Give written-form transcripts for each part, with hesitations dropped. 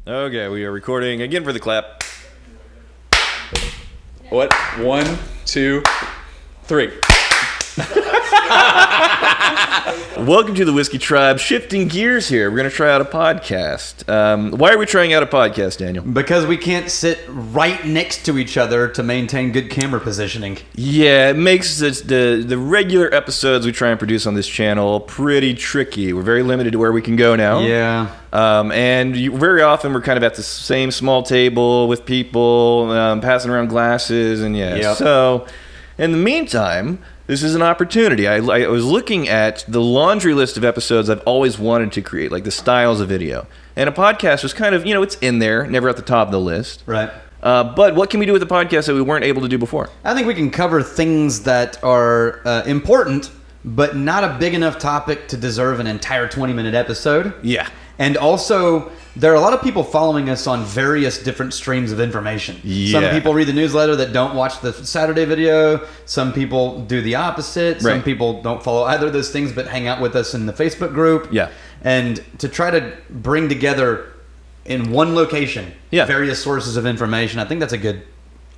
Okay, we are recording again for the clap. What? 1, 2, 3. Welcome to the Whiskey Tribe. Shifting gears here. We're going to try out a podcast. Why are we trying out a podcast, Daniel? Because we can't sit right next to each other to maintain good camera positioning. Yeah, it makes the regular episodes we try and produce on this channel pretty tricky. We're very limited to where we can go now. Yeah. Very often we're kind of at the same small table with people, passing around glasses, and yeah. Yep. So, in the meantime, this is an opportunity. I was looking at the laundry list of episodes I've always wanted to create, like the styles of video. And a podcast was kind of, it's in there, never at the top of the list. Right. But what can we do with a podcast that we weren't able to do before? I think we can cover things that are important, but not a big enough topic to deserve an entire 20-minute episode. Yeah. And also, there are a lot of people following us on various different streams of information. Yeah. Some people read the newsletter that don't watch the Saturday video. Some people do the opposite. Some Right. people don't follow either of those things but hang out with us in the Facebook group. Yeah. And to try to bring together in one location various sources of information, I think that's a good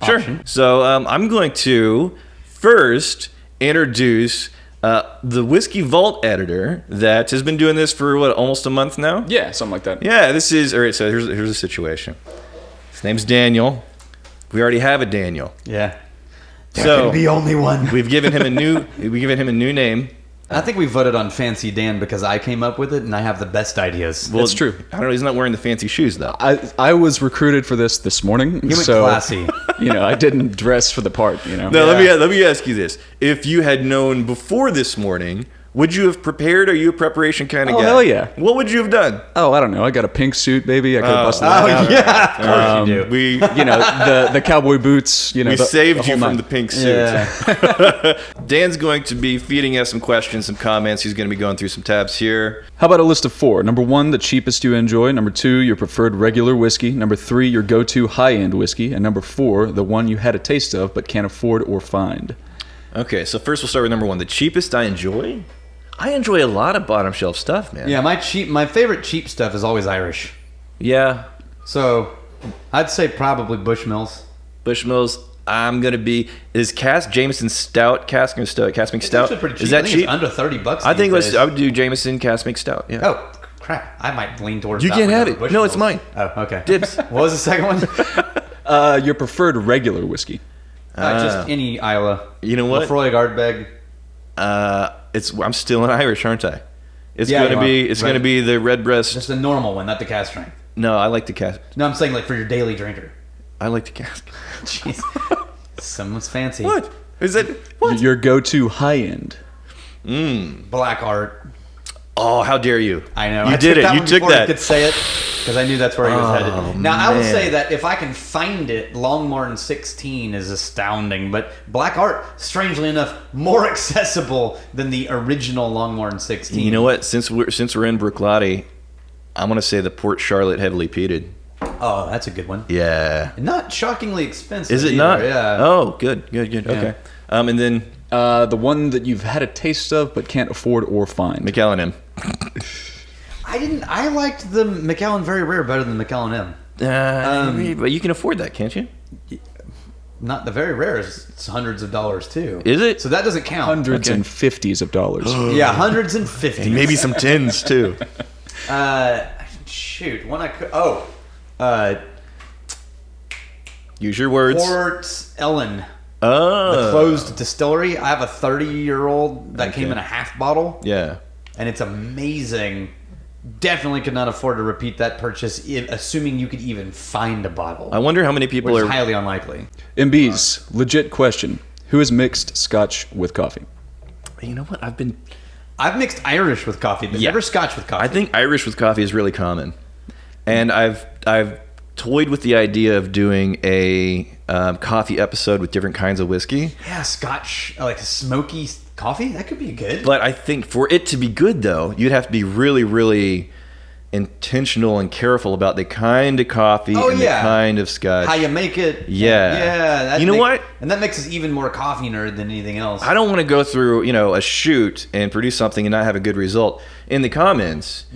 option. Sure. So I'm going to first introduce the Whiskey Vault editor that has been doing this for, almost a month now? Yeah, something like that. Yeah, this is... All right, so here's the situation. His name's Daniel. We already have a Daniel. Yeah. There So can be only one. we've given him a new name. I think we voted on Fancy Dan because I came up with it and I have the best ideas. Well, That's true. I don't know. He's not wearing the fancy shoes, though. I was recruited for this morning, You went so classy. I didn't dress for the part. No, Yeah. let me ask you this. If you had known before this morning, would you have prepared? Are you a preparation kind of guy? hell yeah. What would you have done? Oh, I don't know. I got a pink suit, baby. I could have busted that out. yeah, of course you do. We The cowboy boots. we the saved you whole from nine. the pink suit. Yeah. Dan's going to be feeding us some questions, some comments. He's going to be going through some tabs here. How about a list of 4? Number 1, the cheapest you enjoy. Number 2, your preferred regular whiskey. Number 3, your go-to high-end whiskey. And number 4, the one you had a taste of but can't afford or find. Okay, so first we'll start with number 1. The cheapest I enjoy? I enjoy a lot of bottom shelf stuff, man. Yeah, my favorite cheap stuff is always Irish. Yeah. So, I'd say probably Bushmills. Bushmills. I'm gonna be Jameson Stout, Cask Stout. It's actually pretty cheap. Is that I think cheap? It's under $30. I think these days. I would do Jameson Cask Stout. Yeah. Oh crap! I might lean towards. You that can't one have over it. No, it's Bushmills. mine. Oh, okay. Dibs. What was the second one? Your preferred regular whiskey. Just any Isla. You know what? Lefroy Ardbeg. I'm still an Irish, aren't I? It's Yeah, gonna you be are. gonna be the red breast. Just a normal one, not the cast strength. No, I like the cask. No, I'm saying like for your daily drinker. I like the cask. Jeez. Someone's fancy. What is that? What? Your go-to high-end. Black Art. Oh, how dare you! I know. You I did took it. that You one took before I that. could say it because I knew that's where he was headed. Now I will man. say that if I can find it, Longmorn 16 is astounding, but Black Art, strangely enough, more accessible than the original Longmorn 16. You know what? Since we're in Bruichladdich, I'm gonna say the Port Charlotte heavily peated. Oh, that's a good one. Yeah. Not shockingly expensive. Is it either, not? Yeah. Oh, good. Okay. And then The one that you've had a taste of but can't afford or find. Macallan M. I liked the Macallan Very Rare better than the Macallan M. But you can afford that, can't you? Not the Very Rare. It's hundreds of dollars too. Is it? So that doesn't count. Hundreds and fifties of dollars. Yeah, hundreds and fifties. And maybe some tins too. Shoot, one I could. Use your words. Port Ellen, Oh. the closed distillery. I have a 30-year-old that came in a half bottle, Yeah. and it's amazing. Definitely could not afford to repeat that purchase, assuming you could even find a bottle, I wonder how many people which are. is highly unlikely. MB's, legit question. Who has mixed scotch with coffee? You know what? I've mixed Irish with coffee, but Yeah. never Scotch with coffee. I think Irish with coffee is really common, and I've toyed with the idea of doing a coffee episode with different kinds of whiskey. yeah, Scotch, like a smoky coffee, that could be good. But I think for it to be good, though, you'd have to be really, really intentional and careful about the kind of coffee and the kind of scotch. How you make it. Yeah. Yeah. You know what? And that makes us even more coffee nerd than anything else. I don't want to go through, a shoot and produce something and not have a good result. In the comments,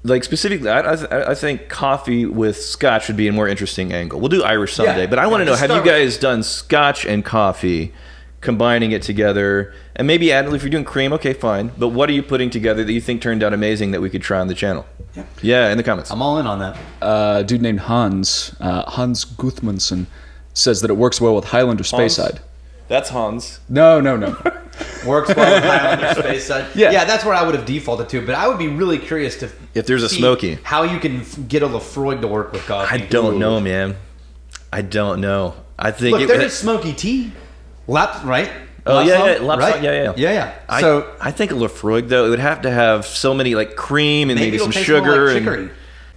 like specifically, I think coffee with scotch would be a more interesting angle. We'll do Irish someday, but I want to know: have you guys done scotch and coffee, combining it together, and maybe add if you're doing cream? Okay, fine. But what are you putting together that you think turned out amazing that we could try on the channel? Yeah, in the comments. I'm all in on that. A dude named Hans Guthmundsson, says that it works well with Highlander Speyside. That's Hans. No. Works well with Highlander Speyside. Yeah. Yeah, that's where I would have defaulted to. But I would be really curious to If there's a see smoky. how you can get a Lafroig to work with coffee. I don't know, man. I don't know. I think Look, there is smoky tea. Right? Oh, yeah, Lapsang, Lapsang, right? yeah. Yeah. So I think a Lafroig though, it would have to have so many like cream and maybe it'll some taste more sugar. like And chicory.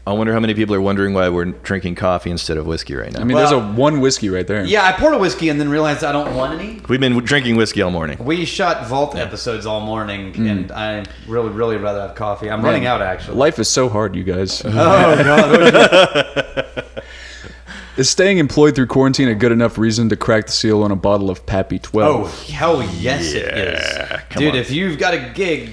I wonder how many people are wondering why we're drinking coffee instead of whiskey right now. I mean, Well- there's one whiskey right there. Yeah, I poured a whiskey and then realized I don't want any. We've been drinking whiskey all morning. We shot Vault episodes all morning, and I really rather have coffee. I'm running out, actually. Life is so hard, you guys. Oh, God. Is staying employed through quarantine a good enough reason to crack the seal on a bottle of Pappy 12? Oh, hell yes it Yeah, is. come Dude, on. if you've got a gig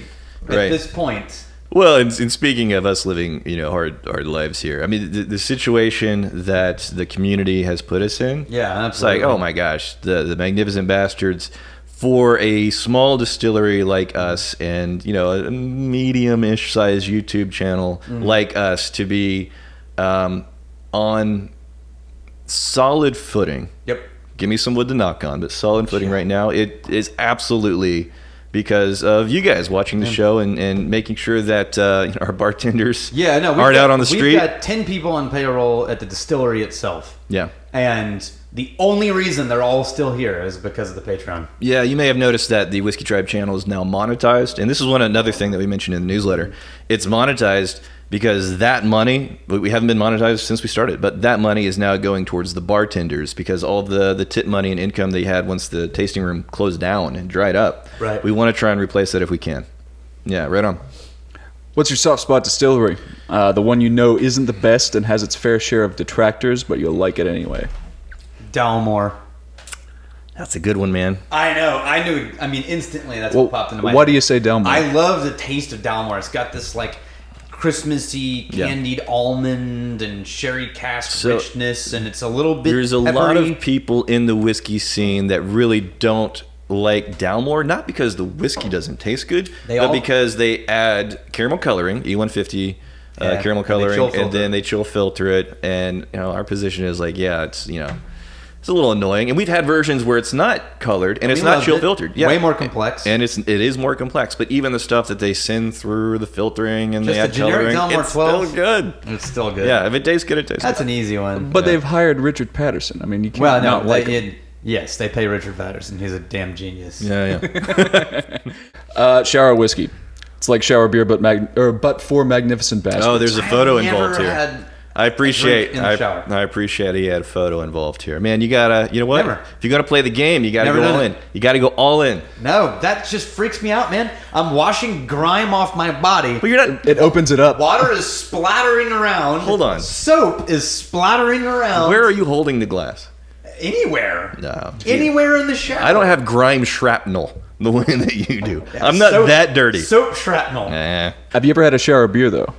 at Right. this point... Well, and speaking of us living, hard lives here. I mean, the situation that the community has put us in. Yeah, It's like, absolutely. oh my gosh, the Magnificent Bastards, for a small distillery like us, and a medium-ish size YouTube channel like us, to be on solid footing. Yep. Give me some wood to knock on, but solid footing right now. It is absolutely because of you guys watching the show and making sure that our bartenders Yeah, no, aren't out on the street. We've got 10 people on payroll at the distillery itself. Yeah. And the only reason they're all still here is because of the Patreon. Yeah, you may have noticed that the Whiskey Tribe channel is now monetized, and this is another thing that we mentioned in the newsletter. It's monetized because that money, we haven't been monetized since we started, but that money is now going towards the bartenders because all the tip money and income they had once the tasting room closed down and dried up. Right. We want to try and replace that if we can. Yeah, right on. What's your soft spot distillery? The one you know isn't the best and has its fair share of detractors, but you'll like it anyway. Dalmore. That's a good one, man. I know. I knew. I mean, instantly that's Well, what popped into my why head. do you say Delmore? I love the taste of Dalmore. It's got this like Christmassy Yeah. candied almond and sherry cask So, richness, and it's a little bit There's a lot peppery. of people in the whiskey scene that really don't like Dalmore, not because the whiskey doesn't taste good, They but all- because they add caramel coloring, E150 Yeah, caramel and they chill coloring, and filter. then they chill filter it. And our position is like, yeah, it's it's a little annoying. And we've had versions where it's not colored and it's We not loved chill it. filtered. Yeah, Way more complex. and it is more complex. But even the stuff that they send through the filtering and Just they a add generic coloring, Dalmore it's 12? still good. It's still good. Yeah, if it tastes good, it tastes That's good. an easy one. But they've hired Richard Patterson. I mean, you can't well, no, not like him. yes, they pay Richard Patterson. He's a damn genius. Yeah, yeah. Shower whiskey. It's like shower beer, but for magnificent bastards. Oh, there's a photo I've never involved here. had I appreciate. drink in the shower. I appreciate he had a photo involved here. Man, you gotta. You know what? Never. If you're gonna play the game, you gotta Never go done all it. in. You gotta go all in. No, that just freaks me out, man. I'm washing grime off my body. But you're not. It opens it up. Water is splattering around. Hold on. Soap is splattering around. Where are you holding the glass? Anywhere. No. Anywhere in the shower. I don't have grime shrapnel the way that you do. Yeah, I'm not soap- that dirty. Soap shrapnel. Nah. Have you ever had a shower beer, though?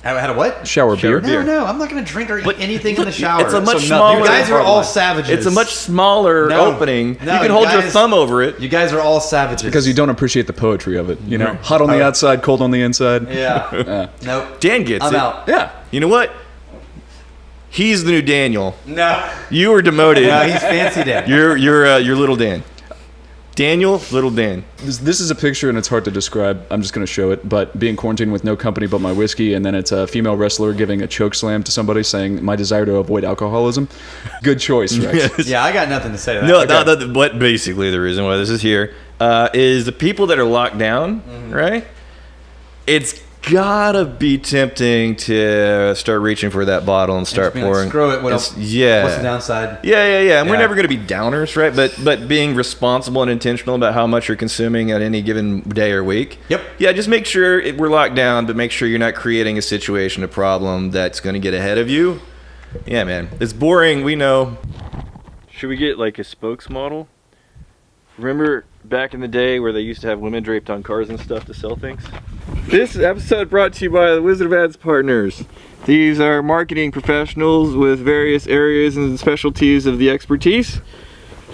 I had a what? Shower beer? beer. No, I'm not going to drink or eat anything in the Look, shower. It's a much So nothing. smaller. You guys are all savages. It's a much smaller No. opening. No, you can you hold your guys- thumb over it. You guys are all savages. Because you don't appreciate the poetry of it. You know, No. hot on the outside, cold on the inside. Yeah. Nope. Dan gets I'm it. out. Yeah. You know what? He's the new Daniel. No. You were demoted. No, he's fancy Dan. You're little Dan. Daniel, little Dan. This is a picture and it's hard to describe. I'm just going to show it. But being quarantined with no company but my whiskey, and then it's a female wrestler giving a choke slam to somebody saying, my desire to avoid alcoholism. Good choice, Rex. Yeah, I got nothing to say to that. No, what basically the reason why this is here is the people that are locked down, right? It's gotta be tempting to start reaching for that bottle and start Just being like, pouring. screw it. What It's- else? Yeah. What's the downside? Yeah. And we're Yeah. never going to be downers, right? But being responsible and intentional about how much you're consuming at any given day or week. Yep. Yeah, just make sure we're locked down, but make sure you're not creating a situation, a problem that's going to get ahead of you. Yeah, man. It's boring, we know. Should we get like a spokesmodel? Remember back in the day where they used to have women draped on cars and stuff to sell things? This episode brought to you by the Wizard of Ads partners. These are marketing professionals with various areas and specialties of the expertise.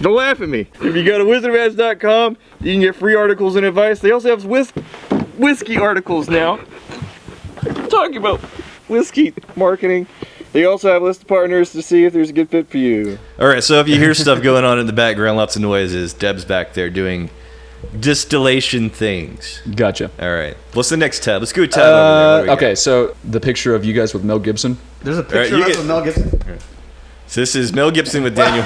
Don't laugh at me. If you go to wizardofads.com, you can get free articles and advice. They also have whiskey articles now. I'm talking about whiskey marketing. They also have a list of partners to see if there's a good fit for you. All right, so if you hear stuff going on in the background, lots of noises, Deb's back there doing distillation things. Gotcha. All right. What's the next tab? Let's go tab over there. Okay, so the picture of you guys with Mel Gibson. There's a picture of us with Mel Gibson. So this is Mel Gibson with Daniel.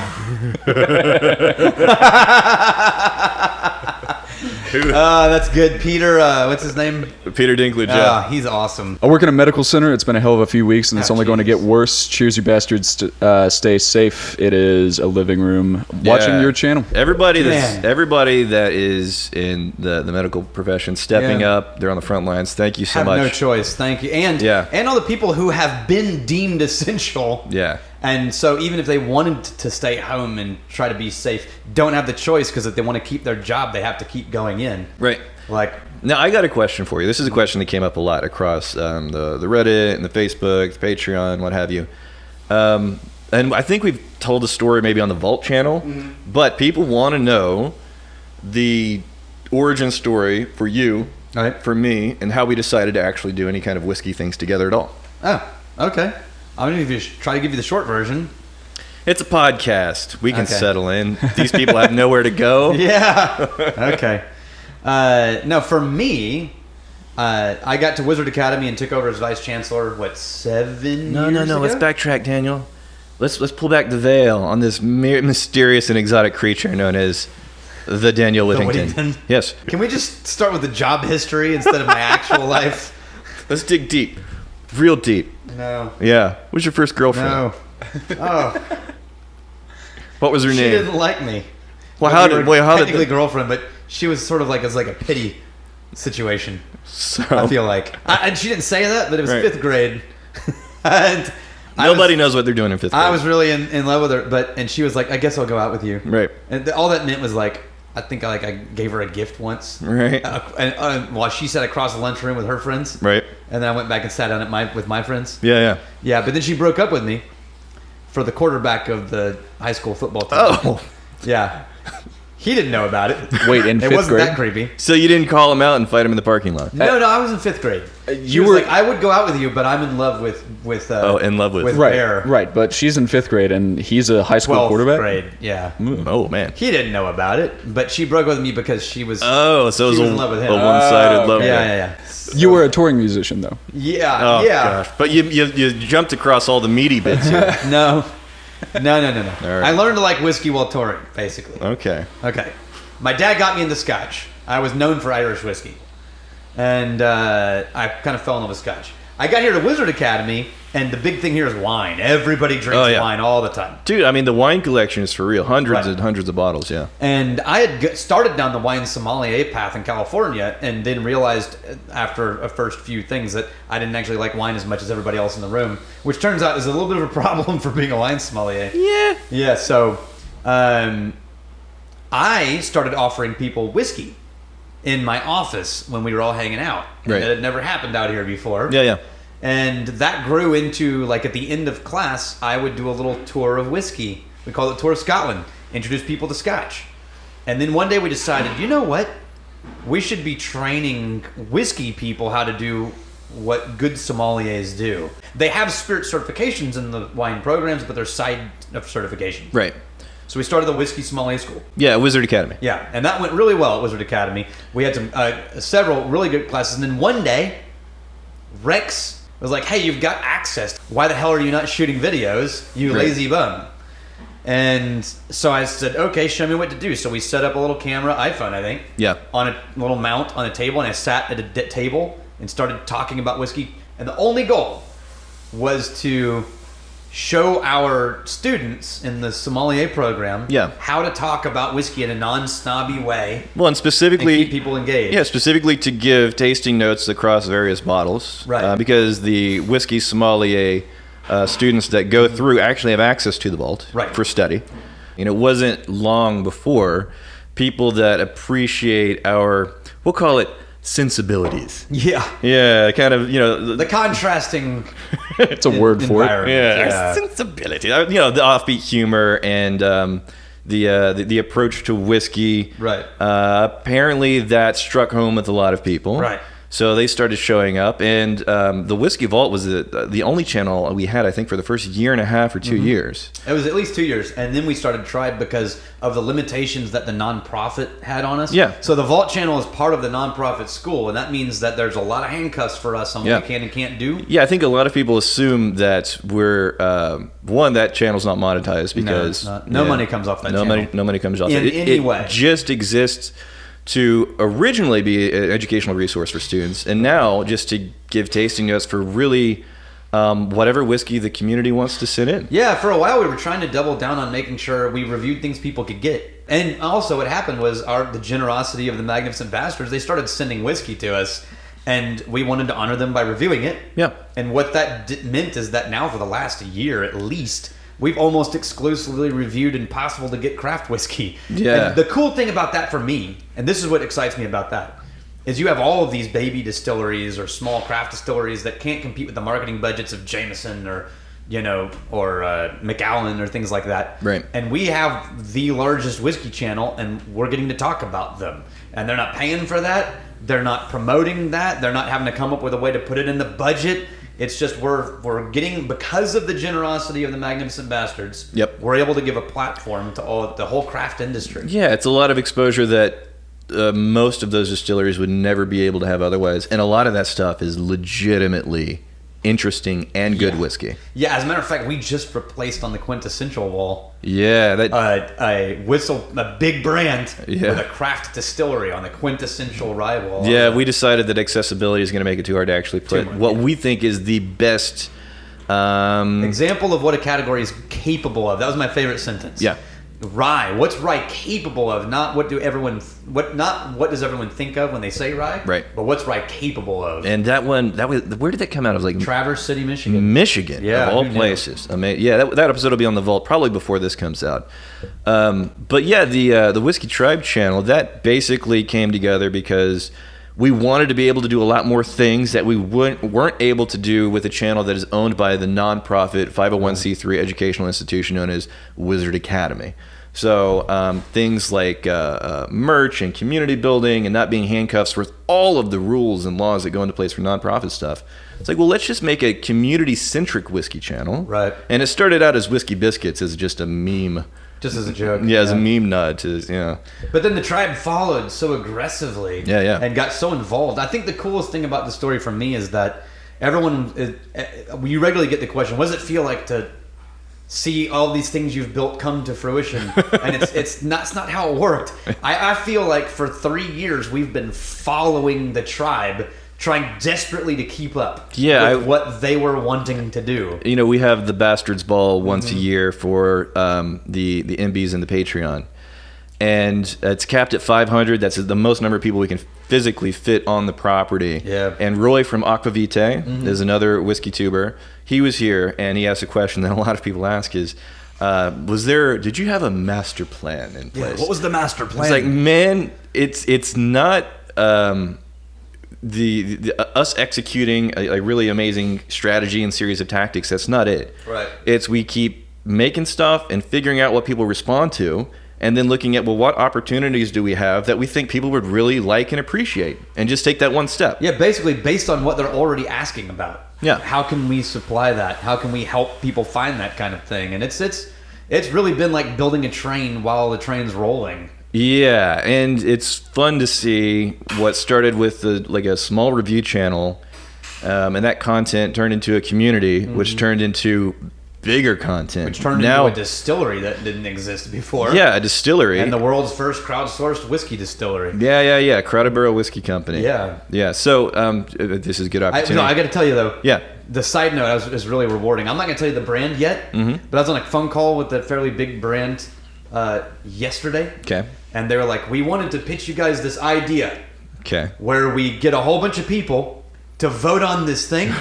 That's good. Peter, what's his name? Peter Dinklage. Yeah. He's awesome. I work in a medical center. It's been a hell of a few weeks, and it's only going to get jeez. worse. Cheers, you bastards. Stay safe. It is a living room watching your channel. Everybody Man. that is in the medical profession stepping up. They're on the front lines. Thank you so Have much. no choice. Thank you. And all the people who have been deemed essential. Yeah. And so even if they wanted to stay home and try to be safe, don't have the choice because if they want to keep their job, they have to keep going in. Right. Like, Now, I got a question for you. This is a question that came up a lot across the Reddit and the Facebook, the Patreon, what have you. And I think we've told the story maybe on the Vault channel, but people want to know the origin story for you, for me, and how we decided to actually do any kind of whiskey things together at all. oh, okay. I'm going to try to give you the short version. It's a podcast. We can Okay. settle in. These people have nowhere to go. Yeah. Okay. No, for me, I got to Wizard Academy and took over as vice chancellor. What, 7 years No. ago? Let's backtrack, Daniel. Let's pull back the veil on this mysterious and exotic creature known as the Daniel Whittington. Whittington? Yes. Can we just start with the job history instead of my actual life? Let's dig deep, real deep. No. Yeah. What's your first girlfriend? No. Oh, What was her she name? didn't like me. Well, how did technically girlfriend, but she was sort of like as like a pity situation. So I feel like, and she didn't say that, but it was Right. 5th grade, and nobody knows what they're doing in 5th grade. I was really in love with her, and she was like, "I guess I'll go out with you." Right. And all that meant was like, I think I gave her a gift once. Right. And while she sat across the lunchroom with her friends. Right. And then I went back and sat down with my friends. Yeah. Yeah, but then she broke up with me for the quarterback of the high school football team. Oh. Yeah. He didn't know about it. Wait, in It 5th wasn't grade? that creepy. So you didn't call him out and fight him in the parking lot? No, I was in 5th grade. She you was were- like, I would go out with you, but I'm in love with in love with. Bear. Right, but she's in 5th grade, and he's a high school 12th quarterback. grade, yeah. Oh man. He didn't know about it, but she broke up with me because she was. Oh, so it was She was a in love with him. one-sided Oh, love. okay. Yeah. You were a touring musician, though. Yeah. Oh yeah. gosh. But you jumped across all the meaty bits here. No. No. right. I learned to like whiskey while touring, basically. Okay. Okay. My dad got me into Scotch. I was known for Irish whiskey. And I kind of fell in love with Scotch. I got here to Wizard Academy, and the big thing here is wine. Everybody drinks wine all the time. Dude, I mean, the wine collection is for real. Hundreds Right. and hundreds of bottles, yeah. And I had started down the wine sommelier path in California and then realized after a first few things that I didn't actually like wine as much as everybody else in the room, which turns out is a little bit of a problem for being a wine sommelier. Yeah. Yeah, so I started offering people whiskey in my office when we were all hanging out. And Right. that had never happened out here before. Yeah. And that grew into, like, at the end of class, I would do a little tour of whiskey. We call it Tour of Scotland. Introduce people to Scotch. And then one day we decided, you know what? We should be training whiskey people how to do what good sommeliers do. They have spirit certifications in the wine programs, but they're side of certifications. Right. So we started the Whiskey Sommelier School. Yeah, Wizard Academy. Yeah, and that went really well at Wizard Academy. We had some several really good classes, and then one day, Rex was like, "Hey, you've got access. Why the hell are you not shooting videos, you Right. lazy bum?" And so I said, "Okay, show me what to do." So we set up a little camera, iPhone, I think, Yeah. on a little mount on a table, and I sat at a table and started talking about whiskey. And the only goal was to show our students in the sommelier program how to talk about whiskey in a non-snobby way Well, and and specifically, keep people engaged. yeah, specifically to give tasting notes across various bottles. Right. Because the whiskey sommelier students that go through actually have access to the vault Right. for study. And it wasn't long before people that appreciate our, we'll call it sensibilities. Yeah. Yeah, kind of, The contrasting It's a word for it. environment. yeah, sensibility. The offbeat humor and the approach to whiskey. Right. Apparently, that struck home with a lot of people. Right. So they started showing up, and the Whiskey Vault was the only channel we had, I think, for the first year and a half or 2 years. It was at least 2 years, and then we started Tribe because of the limitations that the nonprofit had on us. Yeah. So the Vault channel is part of the nonprofit school, and that means that there's a lot of handcuffs for us on what Yeah. we can and can't do. Yeah, I think a lot of people assume that we're one, that channel's not monetized because it's not. No money comes off that no channel. no money comes off In it. any It way. just exists to originally be an educational resource for students, and now just to give tasting notes for really whatever whiskey the community wants to sit in. Yeah, for a while we were trying to double down on making sure we reviewed things people could get. And also what happened was the generosity of the Magnificent Bastards, they started sending whiskey to us, and we wanted to honor them by reviewing it. Yeah. And what that meant is that now for the last year at least, we've almost exclusively reviewed Impossible to Get craft whiskey. Yeah. And the cool thing about that for me, and this is what excites me about that, is you have all of these baby distilleries or small craft distilleries that can't compete with the marketing budgets of Jameson or Macallan or things like that. Right. And we have the largest whiskey channel, and we're getting to talk about them. And they're not paying for that. They're not promoting that. They're not having to come up with a way to put it in the budget. It's just we're getting, because of the generosity of the Magnificent Bastards. Yep. We're able to give a platform to the whole craft industry. Yeah, it's a lot of exposure that most of those distilleries would never be able to have otherwise, and a lot of that stuff is legitimately interesting and good whiskey. Yeah, as a matter of fact, we just replaced on the Quintessential wall Yeah, that a big brand Yeah. with a craft distillery on the Quintessential rye wall. Yeah, we decided that accessibility is going to make it too hard to actually put much, what yeah. we think is the best. Example of what a category is capable of. That was my favorite sentence. Yeah. Rye. What's rye capable of? Not what does everyone think of when they say rye? Right. But what's rye capable of? And that one, where did that come out of? Like Traverse City, Michigan. Michigan, Yeah, of all who knew? places. Yeah, that episode will be on the vault probably before this comes out. But yeah, the Whiskey Tribe channel, that basically came together because we wanted to be able to do a lot more things that we weren't able to do with a channel that is owned by the nonprofit 501c3 educational institution known as Wizard Academy. So things like merch and community building and not being handcuffs with all of the rules and laws that go into place for nonprofit stuff. It's like, well, let's just make a community-centric whiskey channel. Right. And it started out as Whiskey Biscuits as just a meme. Just as a joke. Yeah, as a meme nod to, But then the tribe followed so aggressively. Yeah, yeah. And got so involved. I think the coolest thing about the story for me is that you regularly get the question, what does it feel like to see all these things you've built come to fruition? And it's not how it worked. I feel like for 3 years we've been following the tribe, trying desperately to keep up with what they were wanting to do. We have the Bastards Ball once a year for the MBs and the Patreon. And it's capped at 500. That's the most number of people we can physically fit on the property. Yeah. And Roy from Aquavite is another whiskey tuber. He was here, and he asked a question that a lot of people ask is, did you have a master plan in place? Yeah, what was the master plan? It's like, man, it's not the us executing a really amazing strategy and series of tactics. That's not it. Right. It's we keep making stuff and figuring out what people respond to, and then looking at, well, what opportunities do we have that we think people would really like and appreciate, and just take that one step. Yeah, basically based on what they're already asking about. Yeah. How can we supply that? How can we help people find that kind of thing? And it's really been like building a train while the train's rolling. Yeah, and it's fun to see what started with a small review channel, and that content turned into a community, which turned into bigger content. Which turned into a distillery that didn't exist before. Yeah, a distillery. And the world's first crowdsourced whiskey distillery. Yeah. Crowderborough Whiskey Company. Yeah. Yeah, so this is a good opportunity. I got to tell you, though. Yeah. The side note is really rewarding. I'm not going to tell you the brand yet, but I was on a phone call with a fairly big brand yesterday. Okay. And they were like, we wanted to pitch you guys this idea Okay. where we get a whole bunch of people to vote on this thing,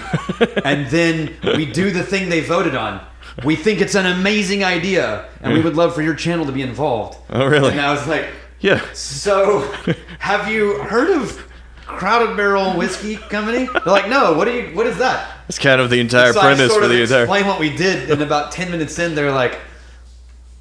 and then we do the thing they voted on. We think it's an amazing idea, and we would love for your channel to be involved. Oh, really? And I was like, Yeah. so have you heard of Crowded Barrel Whiskey Company? They're like, no, what is that? It's kind of the entire So premise I sort for of the entire. explain what we did, and about 10 minutes in, they're like,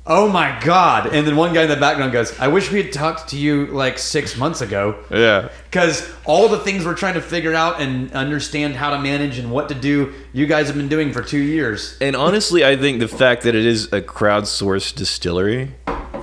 oh my God. And then one guy in the background goes, I wish we had talked to you like 6 months ago. Yeah. Because all the things we're trying to figure out and understand how to manage and what to do, you guys have been doing for 2 years. And honestly, I think the fact that it is a crowdsourced distillery,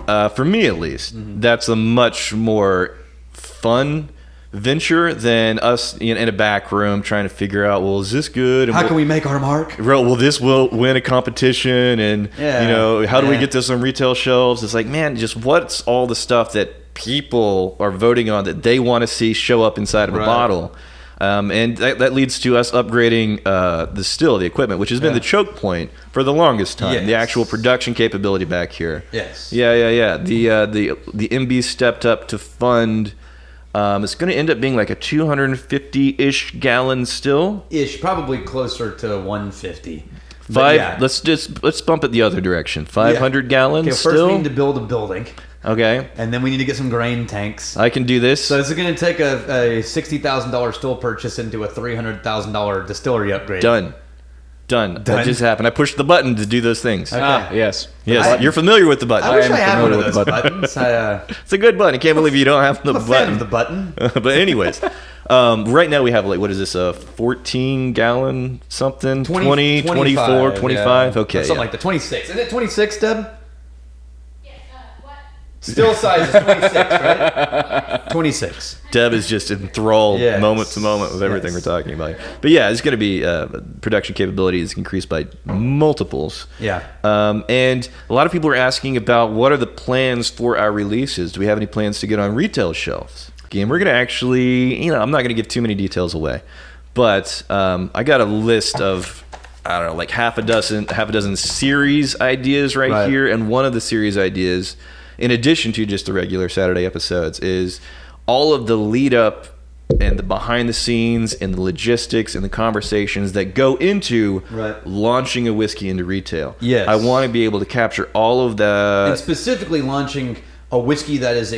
for me at least, that's a much more fun venture than us in a back room trying to figure out, well, is this good? And How can we make our mark? well, this will win a competition, and Yeah. how do we Yeah. get this on retail shelves? It's like, man, just what's all the stuff that people are voting on that they want to see show up inside of a Right. bottle? And that leads to us upgrading the equipment, which has been Yeah. the choke point for the longest time. Yes. The actual production capability back here. Yes. Yeah. The MB stepped up to fund. It's going to end up being like a 250-ish gallon still. Ish, probably closer to 150. But Five. yeah. Let's bump it the other direction. 500 gallons Okay, first still. we need to build a building, Okay, and then we need to get some grain tanks. I can do this. So this is going to take a $60,000 still purchase into a $300,000 distillery upgrade. Done. That just happened. I pushed the button to do those things. Okay. Yes. Yes, you're familiar with the button. I wish am I had one familiar of with those the buttons. It's a good button. I can't believe you don't have the I'm a fan button. of the button. But anyways, right now we have like, what is this, a 14 gallon something? 20, 24, 25? yeah. Okay. Something yeah. like that. 26. Isn't it 26, Deb? Yeah, what? Still size is 26, right? 26. Deb is just enthralled Yes. moment to moment with everything Yes. we're talking about. But yeah, it's going to be production capability is increased by multiples. Yeah. And a lot of people are asking about what are the plans for our releases? Do we have any plans to get on retail shelves? And we're going to actually, I'm not going to give too many details away, but I got a list of, I don't know, like half a dozen series ideas right here. And one of the series ideas, in addition to just the regular Saturday episodes, is all of the lead up and the behind the scenes and the logistics and the conversations that go into Right. launching a whiskey into retail. Yes. I want to be able to capture all of the And specifically launching a whiskey that is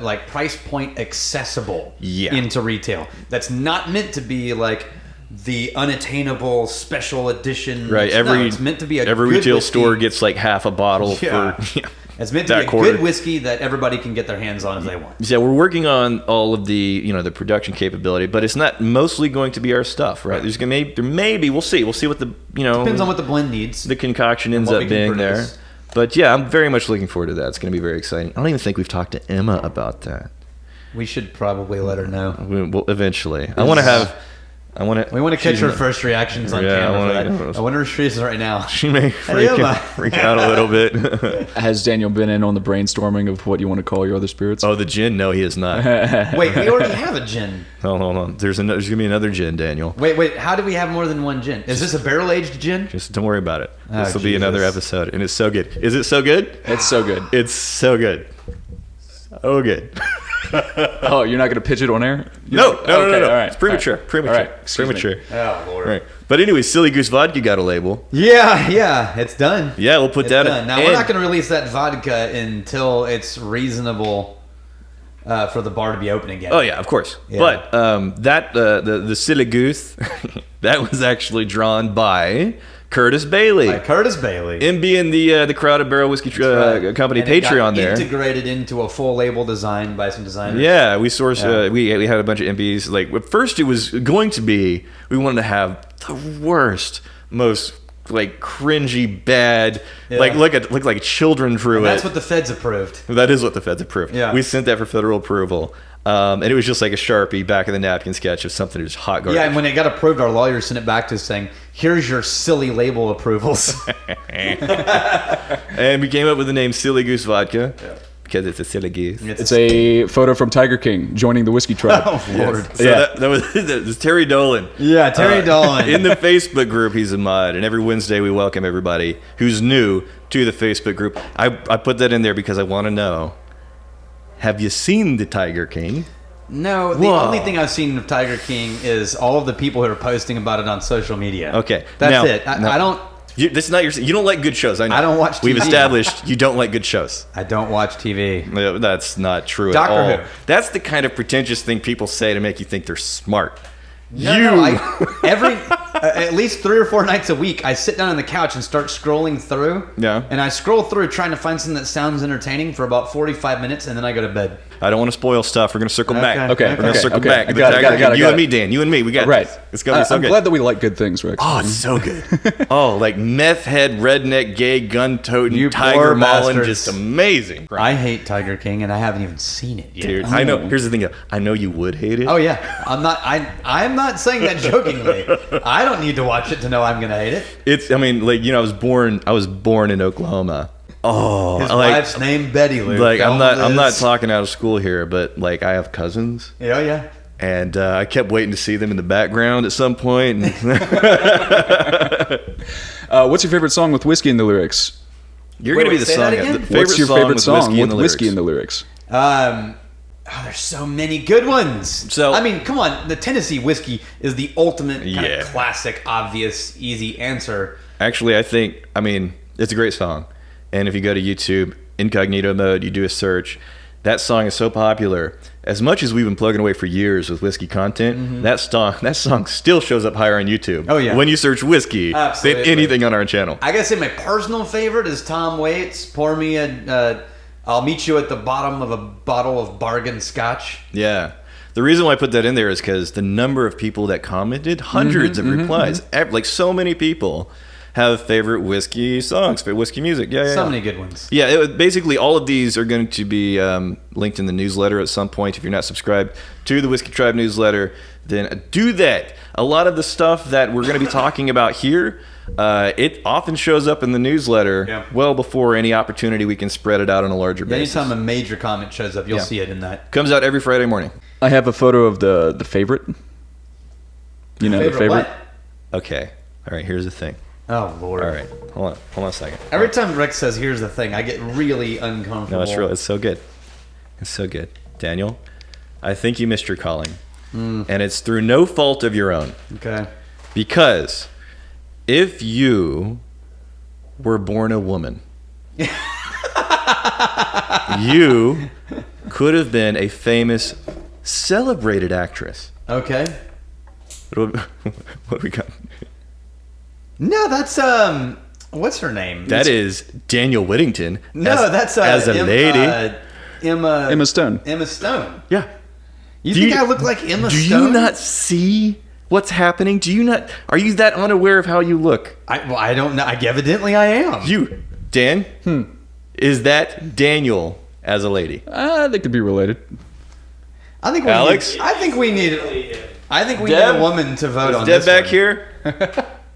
like price point accessible Yeah. into retail. That's not meant to be like the unattainable special edition. right. No, it's meant to be every good retail whiskey. store gets like half a bottle Yeah. for It's meant to that be a quarter. good whiskey that everybody can get their hands on if they want. Yeah, we're working on all of the the production capability, but it's not mostly going to be our stuff, right? There's gonna there maybe we'll see what the Depends on what the blend needs. the concoction ends what we up can being there. produce. But yeah, I'm very much looking forward to that. It's gonna be very exciting. I don't even think we've talked to Emma about that. We should probably let her know. Well, eventually, We want to catch she's her not- first reactions on Yeah, camera. I wonder if she is right now. She may Emma. freak out a little bit. Has Daniel been in on the brainstorming of what you want to call your other spirits? Oh, the gin? No, he is not. Wait, we already have a gin. Hold on. There's gonna be another gin, Daniel. Wait. How do we have more than one gin? Is this a barrel aged gin? Just don't worry about it. Oh, This will be another Jesus. episode, and it's so good. Is it so good? It's so good. It's so good. Oh, good. Oh, you're not going to pitch it on air? No. Okay, all right. It's premature. All right. Premature. All right. Excuse me. Premature. Oh Lord. Right. But anyway, Silly Goose Vodka got a label. Yeah, it's done. Yeah, we'll put It's that done. in. Now we're not going to release that vodka until it's reasonable for the bar to be open again. Oh yeah, of course. Yeah. But the Silly Goose that was actually drawn by Curtis Bailey. By Curtis Bailey. Him being the Crowded Barrel Whiskey Right. Company And it got Patreon there. integrated into a full label design by some designers. Yeah, we sourced. Yeah. We had a bunch of MBs. Like at first, it was going to be we wanted to have the worst, most like cringy, bad, Yeah. like look like children drew And it. that's what the feds approved. That is what the feds approved. Yeah. We sent that for federal approval, and it was just like a Sharpie back of the napkin sketch of something just hot garbage. Yeah, and when it got approved, our lawyers sent it back to us saying, "Here's your silly label approvals." And we came up with the name Silly Goose Vodka because it's a silly goose. It's a photo from Tiger King joining the whiskey tribe. Oh Lord. So that was Terry Dolan. Yeah, Terry Dolan. In the Facebook group, he's a mod, and every Wednesday we welcome everybody who's new to the Facebook group. I put that in there because I want to know, have you seen the Tiger King? No, the Whoa. only thing I've seen of Tiger King is all of the people who are posting about it on social media. Okay, That's now- it. now- I don't This is not your. You don't like good shows. I know. I don't watch We've TV. established you don't like good shows. I don't watch TV. No, that's not true Doctor at all. Who. That's the kind of pretentious thing people say to make you think they're smart. At least 3 or 4 nights a week, I sit down on the couch and start scrolling through. Yeah. And I scroll through trying to find something that sounds entertaining for about 45 minutes, and then I go to bed. I don't want to spoil stuff. We're going to circle back. Okay, We're going to okay, circle okay. back. I got it. You and me, Dan. You and me. We got Right. this. It's going to be so I'm good. glad that we like good things, Rex. Oh, it's so good. Oh, like meth head, redneck, gay, gun-toting, You Tiger poor Mullen, bastards. just amazing. I hate Tiger King, and I haven't even seen it yet. Dude, I know. Here's the thing. I know you would hate it. Oh yeah, I'm not saying that jokingly. I don't need to watch it to know I'm gonna hate it. It's. I mean, like I was born in Oklahoma. Oh, His like, wife's name Betty Lou. like I'm not Liz. talking out of school here, but like I have cousins. Yeah, yeah. And I kept waiting to see them in the background at some point. And What's your favorite song with whiskey in the lyrics? you're going to be the say song. that again? The favorite What's your favorite song with whiskey in the lyrics? lyrics? There's so many good ones. So- I mean, come on. The Tennessee whiskey is the ultimate kind Yeah. of classic, obvious, easy answer. Actually, I mean, it's a great song. And if you go to YouTube, incognito mode, you do a search, that song is so popular. As much as we've been plugging away for years with whiskey content, that song still shows up higher on YouTube. Oh, yeah. When you search whiskey Absolutely. than anything on our channel. I gotta say, my personal favorite is Tom Waits. Pour me a. I'll meet you at the bottom of a bottle of bargain scotch. Yeah. The reason why I put that in there is because the number of people that commented, hundreds of replies, like so many people have favorite whiskey songs, favorite whiskey music. Yeah, yeah. So yeah. many good ones. Yeah, basically all of these are going to be linked in the newsletter at some point. If you're not subscribed to the Whiskey Tribe newsletter, then do that. A lot of the stuff that we're going to be talking about here, it often shows up in the newsletter well before any opportunity we can spread it out on a larger basis. Anytime a major comment shows up, you'll Yeah. see it in that. Comes out every Friday morning. I have a photo of the favorite. You know, the favorite. what? Okay. All right, here's the thing. Oh, Lord. All right. Hold on a second. Every time Rex says, here's the thing, I get really uncomfortable. No, it's real. It's so good. It's so good. Daniel, I think you missed your calling. And it's through no fault of your own. Okay. Because if you were born a woman, you could have been a famous, celebrated actress. Okay. What do we got? No, that's, what's her name? That is Daniel Whittington. No, that's, as a lady. Emma Stone. Emma Stone. Yeah. You Do think you- I look like Emma Do Stone? you not see what's happening? Do you not? Are you that unaware of how you look? I don't know. Evidently I am. You, Dan. Is that Daniel as a lady? They could be related. I think we Alex? Need, I think we need Deb? a woman to vote on Deb this back one. here?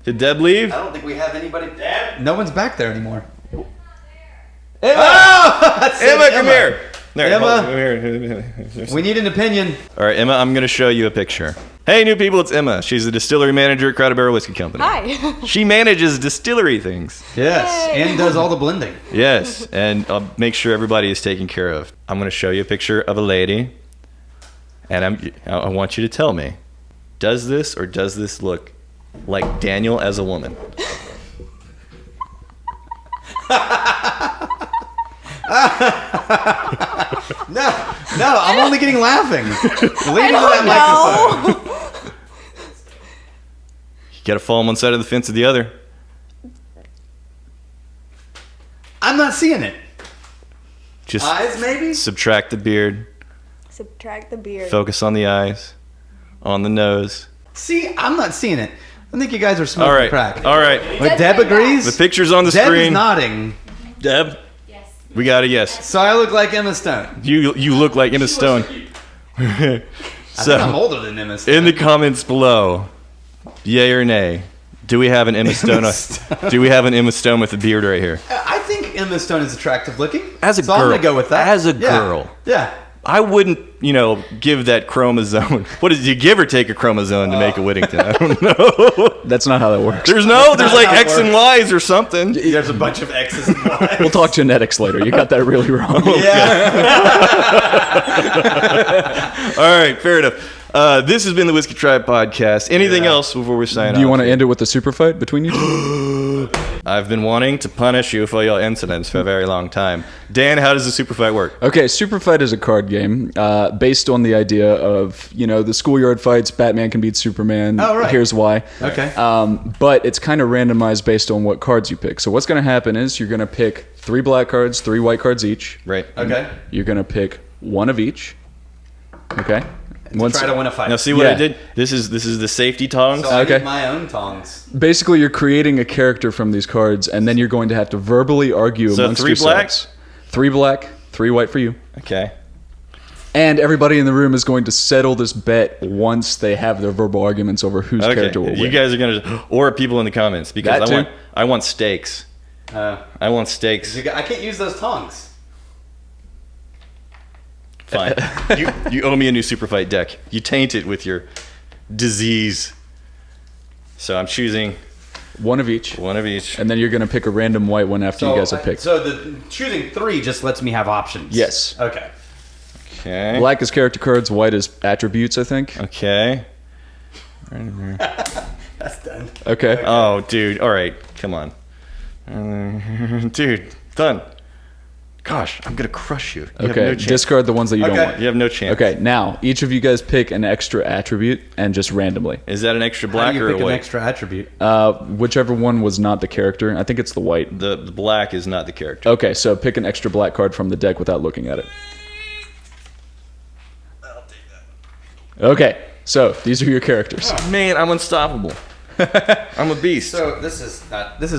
Did Deb leave? I don't think we have anybody. No one's back there anymore. Emma! I said Emma, come here. There, Emma. hold- come here. We need an opinion. All right, Emma, I'm going to show you a picture. Hey, new people, it's Emma. She's the distillery manager at Crowder Barrel Whiskey Company. Hi. She manages distillery things. Yes, Yay. and does all the blending. Yes, and I'll make sure everybody is taken care of. I'm going to show you a picture of a lady, and I want you to tell me, does this or does this look like Daniel as a woman? No, I'm only getting laughing. Leave me to that microphone. You got to fall on one side of the fence or the other. I'm not seeing it. Just Eyes, maybe? subtract the beard, Subtract the beard. focus on the eyes, on the nose. See, I'm not seeing it. I think you guys are smoking All right, crack. all right. But Deb agrees. The picture's on the Deb is screen. nodding. Deb, Yes. we got a yes. So I look like Emma Stone. You look like Emma Stone. I think I'm So, older than Emma Stone. in the comments below, yay or nay, do we have an Emma Stone? Do we have an Emma Stone with a beard right here? I think Emma Stone is attractive looking. As a so I'm girl. gonna go with that. As a Yeah. girl. Yeah. I wouldn't, give that chromosome. What did you give or take a chromosome to make a Whittington? I don't know. That's not how that works. There's like how it X and Y's or something. There's a bunch of X's and Y's. We'll talk genetics later. You got that really wrong. Yeah. All right, fair enough. This has been the Whiskey Tribe podcast. Anything else before we sign off? Do you want to end it with a super fight between you two? I've been wanting to punish you for your incidents for a very long time. Dan, how does the super fight work? Okay, Super Fight is a card game based on the idea of, the schoolyard fights, Batman can beat Superman. Oh, right. Here's why. Okay. But it's kind of randomized based on what cards you pick. So what's going to happen is you're going to pick 3 black cards, 3 white cards each. Right. Okay. You're going to pick 1 of each. Okay? Try to win a fight. Now see what I Yeah. did? This is the safety tongs. So I Okay. need my own tongs. Basically, you're creating a character from these cards, and then you're going to have to verbally argue So amongst 3 yourselves. 3 black, 3 white for you. Okay. And everybody in the room is going to settle this bet once they have their verbal arguments over whose Okay. character will win. You guys are gonna, or people in the comments, because That too. I want stakes. I want stakes. I can't use those tongs. Fine. you owe me a new super fight deck. You taint it with your disease. So I'm choosing 1 of each. 1 of each. And then you're going to pick a random white one after you guys have picked. So the choosing 3 just lets me have options. Yes. Okay. Okay. Black is character cards, white is attributes, I think. Okay. That's done. Okay. Oh, dude. All right. Come on. Dude. Done. Gosh, I'm going to crush you. You have Okay. no chance. Discard the ones that you don't Okay. want. You have no chance. Okay. Now, each of you guys pick an extra attribute and just randomly. Is that an extra How black do you or a pick an white? extra attribute? Whichever one was not the character. I think it's the white. The black is not the character. Okay, so pick an extra black card from the deck without looking at it. I'll take that. Okay, so these are your characters. Man, I'm unstoppable. I'm a beast. So this is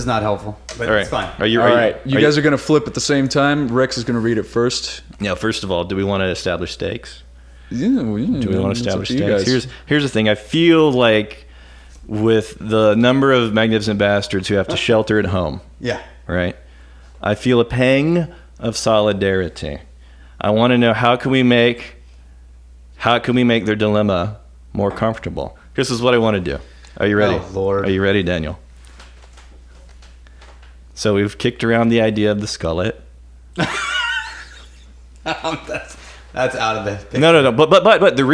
not helpful, but All right. it's fine. Are you All ready? right, you guys are going to flip at the same time. Rex is going to read it first. Now, first of all, do we want to establish stakes? Yeah, Do we want to establish stakes? Here's Here's the thing. I feel like with the number of magnificent bastards who have to shelter at home, Yeah. right? I feel a pang of solidarity. I want to know how can we make their dilemma more comfortable? This is what I want to do. Are you ready? Oh, Lord. Are you ready, Daniel? So we've kicked around the idea of the skullet. That's out of the picture. No. But the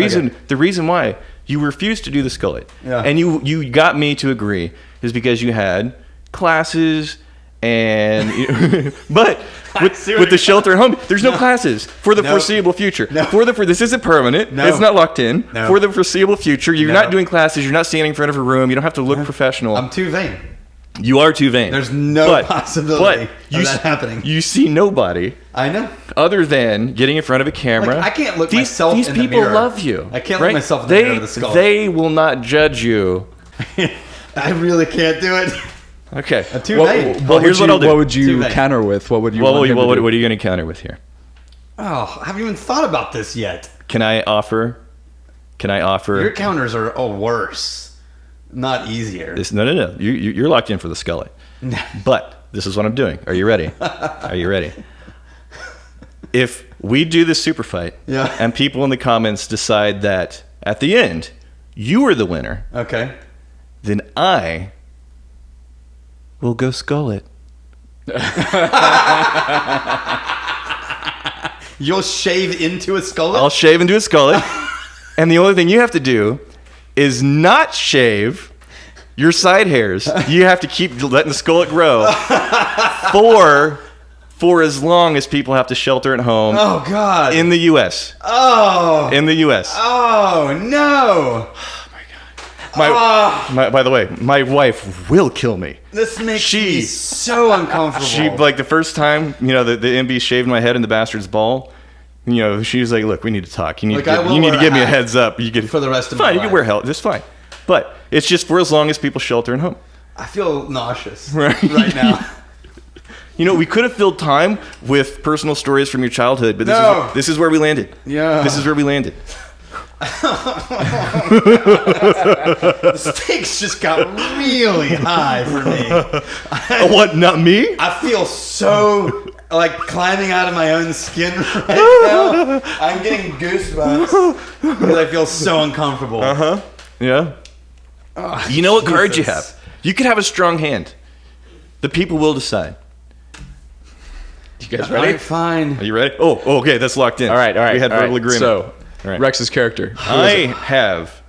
reason why you refused to do the skullet, Yeah. and you got me to agree, is because you had classes and but with the shelter at home, there's no classes for the No. foreseeable future. No. This isn't permanent. No. It's not locked in. No. For the foreseeable future, you're No. not doing classes. You're not standing in front of a room. You don't have to look professional. I'm too vain. You are too vain. There's no possibility of you that happening. You see nobody I know. other than getting in front of a camera. Like, I can't look these, myself These in the people mirror. love you. I can't look right? myself in the mirror with a skull. They will not judge you. I really can't do it. Okay. Too vain. Well, here's what I'll do. What would you Too vain. counter with? What would you What want him to do? are you going to counter with here? Oh, I haven't even thought about this yet. Can I offer? Your counters are worse, not easier. This? No. You're locked in for the skullet. But this is what I'm doing. Are you ready? Are you ready? If we do this super fight, Yeah. and people in the comments decide that at the end you are the winner, Okay. then I will go skull it. You'll shave into a skull. I'll shave into a skullet, and the only thing you have to do is not shave your side hairs. You have to keep letting the skullet grow for as long as people have to shelter at home Oh God. in the U.S. Oh. In the U.S. Oh no. By the way, my wife will kill me. This makes She- me so uncomfortable. She like the first time, the MB shaved my head in the bastard's ball. She was like, "Look, we need to talk. You need Like, to I give, will you need to wear give a me a hat heads up. You get for the rest of fine. my You can life. wear hell. That's fine, but it's just for as long as people shelter at home. I feel nauseous Right. right now. We could have filled time with personal stories from your childhood, but No. this is where we landed. Yeah. This is where we landed. The stakes just got really high for me. What? Not me? I feel so like climbing out of my own skin right now. I'm getting goosebumps because I feel so uncomfortable. Yeah. You know what cards you have? You could have a strong hand. The people will decide. You guys All ready? right, fine. Are you ready? Oh, okay. That's locked in. All right. We had all verbal right. agreement. So, All right. Rex's character. I have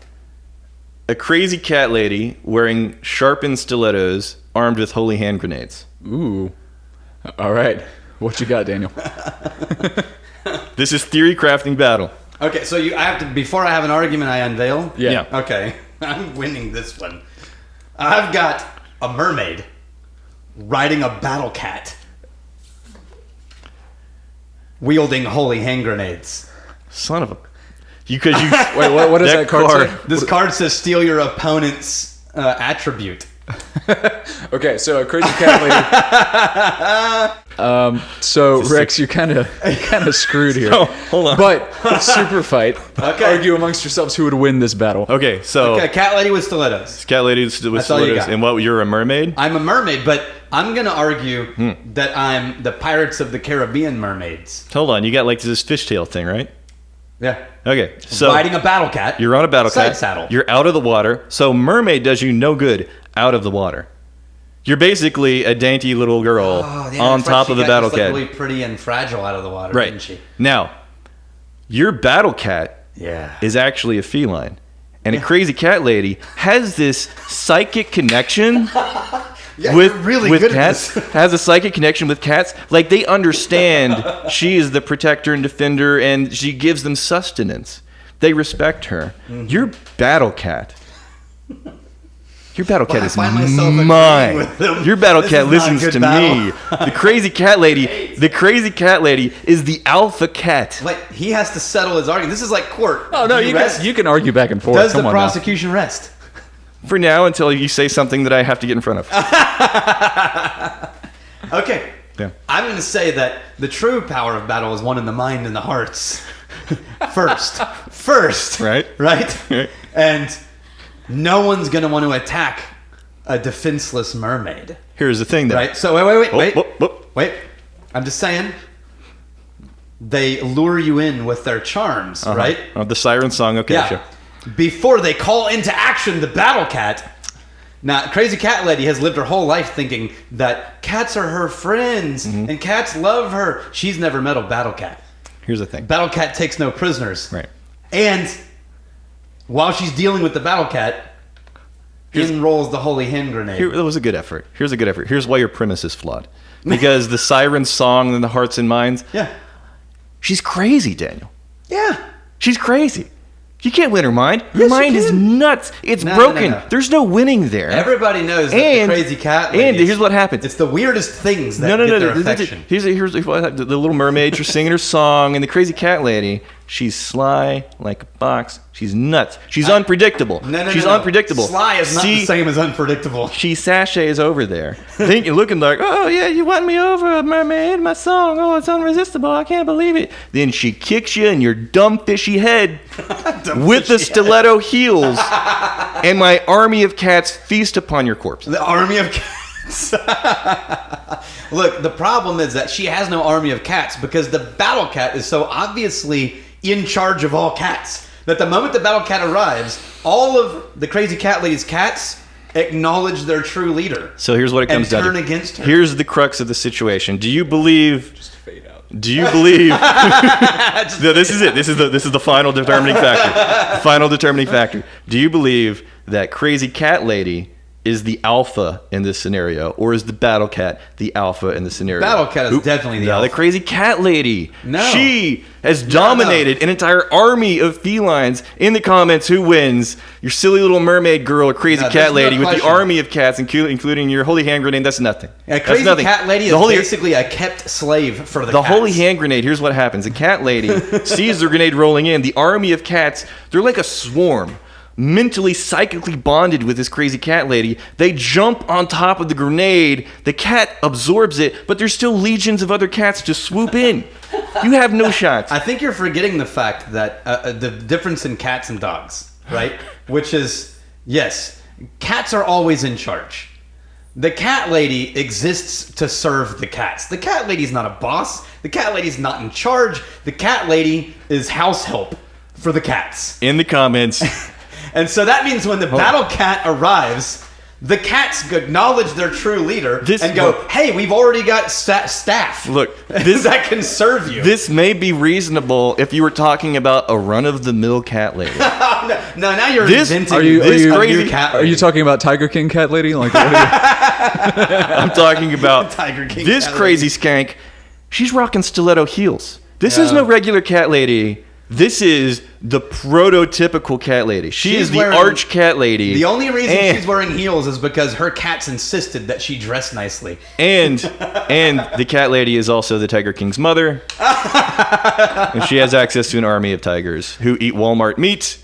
a crazy cat lady wearing sharpened stilettos armed with holy hand grenades. Ooh. All right. What you got, Daniel? This is theory crafting battle. Okay, so I have to, before I have an argument, I unveil? Yeah. Okay, I'm winning this one. I've got a mermaid riding a battle cat wielding holy hand grenades. Son of a... Because you... Wait, what does that card say? This card says steal your opponent's attribute. Okay, so a crazy cat lady. So Rex, you're kind of screwed here. Oh, hold on. But super fight. Okay. Argue amongst yourselves who would win this battle. Okay, so... Okay, cat lady with stilettos. Cat lady with all you stilettos. got. And what, you're a mermaid? I'm a mermaid, but I'm going to argue that I'm the Pirates of the Caribbean mermaids. Hold on, you got like this fishtail thing, right? Yeah. Okay, so... Riding a battle cat. You're on a battle Side cat. saddle. You're out of the water. So mermaid does you no good out of the water. You're basically a dainty little girl Oh, yeah, on that's right. top She of the got battle just, like, cat. really pretty and fragile out of the water, Right. didn't she? Now, your battle cat Yeah. is actually a feline. And a crazy cat lady has this psychic connection with, you're really with good at cats. this. Has a psychic connection with cats. Like they understand she is the protector and defender and she gives them sustenance. They respect her. Mm-hmm. Your battle cat. Your battle cat I is find myself agreeing mine. with them. Your battle This cat is not a listens good to battle. me. The crazy cat lady. The crazy cat lady is the alpha cat. Like, he has to settle his argument. This is like court. Oh no, Do you can argue back and forth. Does Come the on now. prosecution rest? For now, until you say something that I have to get in front of. Okay. Yeah. I'm going to say that the true power of battle is won in the mind and the hearts. First. Right. Right? Right. And no one's going to want to attack a defenseless mermaid. Here's the thing, though. Right? So wait. Wait. I'm just saying. They lure you in with their charms, right? Oh, the siren song. Okay, Yeah. sure. Before they call into action the battle cat. Now, Crazy Cat Lady has lived her whole life thinking that cats are her friends Mm-hmm. and cats love her. She's never met a battle cat. Here's the thing. Battle cat takes no prisoners. Right. And while she's dealing with the battle cat, in rolls the holy hand grenade. Here, that was a good effort. Here's a good effort. Here's why your premise is flawed. Because the siren song and the hearts and minds, Yeah. she's crazy, Daniel. Yeah. She's crazy. You can't win her mind. Her Yes, you mind is can. nuts. It's No, broken. no. There's no winning there. Everybody knows that And- the Crazy Cat Lady and here's what happens. It's the weirdest things that no. get their Here's affection. here's what happened. The little mermaid, she's singing her song, and the crazy cat lady, she's sly like a fox. She's nuts. She's unpredictable. No. She's unpredictable. Sly is not the same as unpredictable. She sashays over there, thinking, looking like, oh yeah, you won me over, mermaid. My song, oh, it's unresistible. I can't believe it. Then she kicks you in your dumb fishy head with the stiletto heels, and my army of cats feast upon your corpse. The army of cats. Look, the problem is that she has no army of cats because the battle cat is so obviously in charge of all cats that the moment the battle cat arrives, all of the Crazy Cat Lady's cats acknowledge their true leader. So here's what it comes And down turn to. against her. Here's the crux of the situation. Do you believe? Just fade out. Do you believe? No, this is it. This is the final determining factor. The final determining factor. Do you believe that Crazy Cat Lady is the alpha in this scenario, or is the battle cat the alpha in the scenario? Battle cat is definitely the No, alpha. the Crazy Cat Lady. No. She has dominated an entire army of felines. In the comments, who wins? Your silly little mermaid girl or Crazy No, Cat there's no Lady with the question. army of cats, including your holy hand grenade. That's nothing. A That's Crazy nothing. Cat Lady is The holy- basically a kept slave for the the cats. holy hand grenade, here's what happens. A cat lady sees the grenade rolling in. The army of cats, they're like a swarm, mentally, psychically bonded with this crazy cat lady. They jump on top of the grenade. The cat absorbs it, but there's still legions of other cats to swoop in. You have no shot. I think you're forgetting the fact that the difference in cats and dogs, right? Which is, yes, cats are always in charge. The cat lady exists to serve the cats. The cat lady's not a boss. The cat lady's not in charge. The cat lady is house help for the cats. In the comments, And so that means when the battle cat arrives, the cats acknowledge their true leader and go, look- hey, we've already got staff. Look, that can serve you. this may be reasonable if you were talking about a run-of-the-mill cat lady. No, now you're This- inventing Are you this crazy- new cat Are you lady. talking about Tiger King Cat Lady? Like, what are you, I'm talking about Tiger King this cat crazy skank. She's rocking stiletto heels. This is no regular cat lady. This is the prototypical cat lady. She She's is the wearing- arch cat lady. The only reason And- she's wearing heels is because her cats insisted that she dress nicely. And the cat lady is also the Tiger King's mother. And she has access to an army of tigers who eat Walmart meat.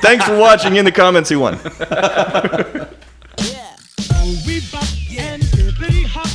Thanks for watching. In the comments, who won? We bop and hippity hop.